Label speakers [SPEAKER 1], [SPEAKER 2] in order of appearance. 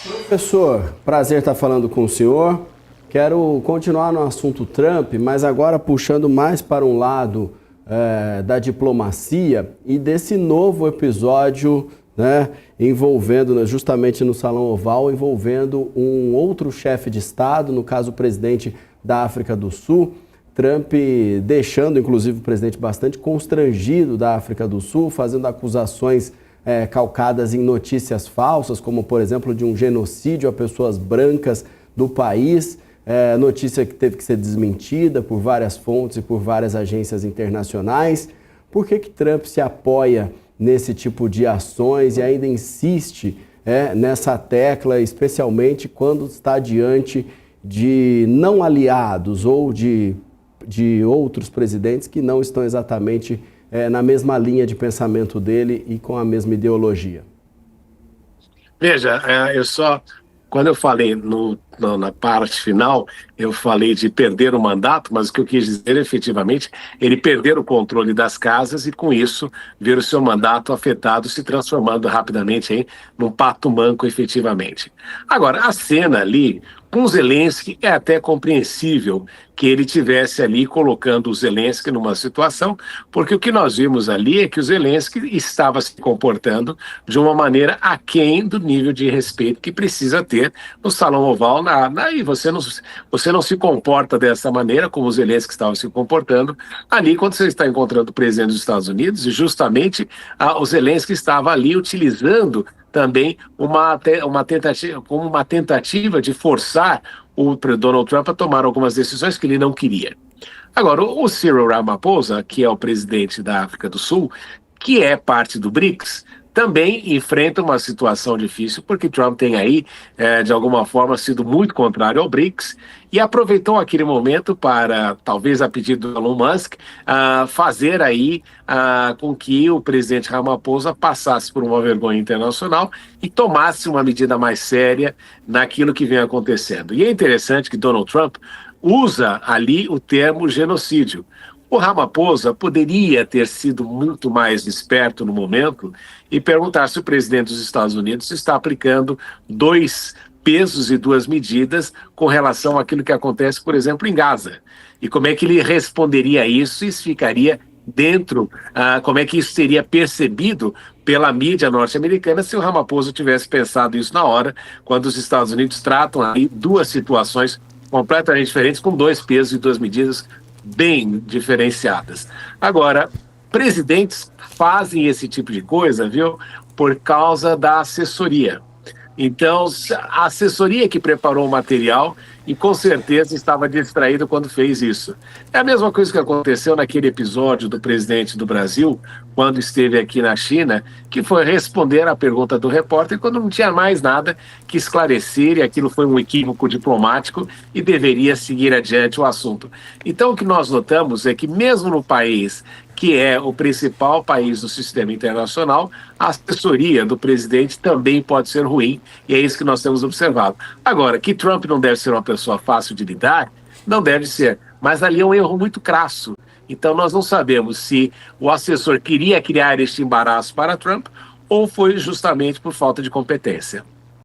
[SPEAKER 1] Professor, prazer estar falando com o senhor. Quero continuar no assunto Trump, mas agora puxando mais para um lado da diplomacia e desse novo episódio, né, envolvendo, justamente no Salão Oval, envolvendo um outro chefe de Estado, no caso o presidente da África do Sul. Trump deixando, inclusive, o presidente bastante constrangido da África do Sul, fazendo acusações calcadas em notícias falsas, como, por exemplo, de um genocídio a pessoas brancas do país, notícia que teve que ser desmentida por várias fontes e por várias agências internacionais. Por que Trump se apoia nesse tipo de ações e ainda insiste nessa tecla, especialmente quando está diante de não aliados ou de outros presidentes que não estão exatamente na mesma linha de pensamento dele e com a mesma ideologia?
[SPEAKER 2] Veja, quando eu falei na parte final, eu falei de perder o mandato, mas o que eu quis dizer efetivamente, ele perder o controle das casas e com isso ver o seu mandato afetado, se transformando rapidamente num pato manco efetivamente. Agora, a cena ali com Zelensky é até compreensível que ele tivesse ali colocando o Zelensky numa situação, porque o que nós vimos ali é que o Zelensky estava se comportando de uma maneira aquém do nível de respeito que precisa ter no Salão Oval. E você não se comporta dessa maneira como o Zelensky estava se comportando ali quando você está encontrando o presidente dos Estados Unidos, e justamente o Zelensky estava ali utilizando também uma tentativa de forçar o Donald Trump a tomar algumas decisões que ele não queria. Agora, o Cyril Ramaphosa, que é o presidente da África do Sul, que é parte do BRICS, também enfrenta uma situação difícil, porque Trump tem aí, de alguma forma, sido muito contrário ao BRICS e aproveitou aquele momento para, talvez a pedido do Elon Musk, fazer aí com que o presidente Ramaphosa passasse por uma vergonha internacional e tomasse uma medida mais séria naquilo que vem acontecendo. E é interessante que Donald Trump usa ali o termo genocídio. O Ramaphosa poderia ter sido muito mais esperto no momento e perguntar se o presidente dos Estados Unidos está aplicando dois pesos e duas medidas com relação àquilo que acontece, por exemplo, em Gaza. E como é que ele responderia a isso e ficaria dentro, como é que isso seria percebido pela mídia norte-americana se o Ramaphosa tivesse pensado isso na hora, quando os Estados Unidos tratam aí duas situações completamente diferentes, com dois pesos e duas medidas bem diferenciadas. Agora, presidentes fazem esse tipo de coisa, viu, por causa da assessoria. Então, a assessoria que preparou o material e com certeza estava distraído quando fez isso. É a mesma coisa que aconteceu naquele episódio do presidente do Brasil, quando esteve aqui na China, que foi responder à pergunta do repórter quando não tinha mais nada que esclarecer, e aquilo foi um equívoco diplomático e deveria seguir adiante o assunto. Então, o que nós notamos é que mesmo no país que é o principal país do sistema internacional, a assessoria do presidente também pode ser ruim, e é isso que nós temos observado. Agora, que Trump não deve ser uma pessoa fácil de lidar, não deve ser, mas ali é um erro muito crasso. Então nós não sabemos se o assessor queria criar este embaraço para Trump ou foi justamente por falta de competência.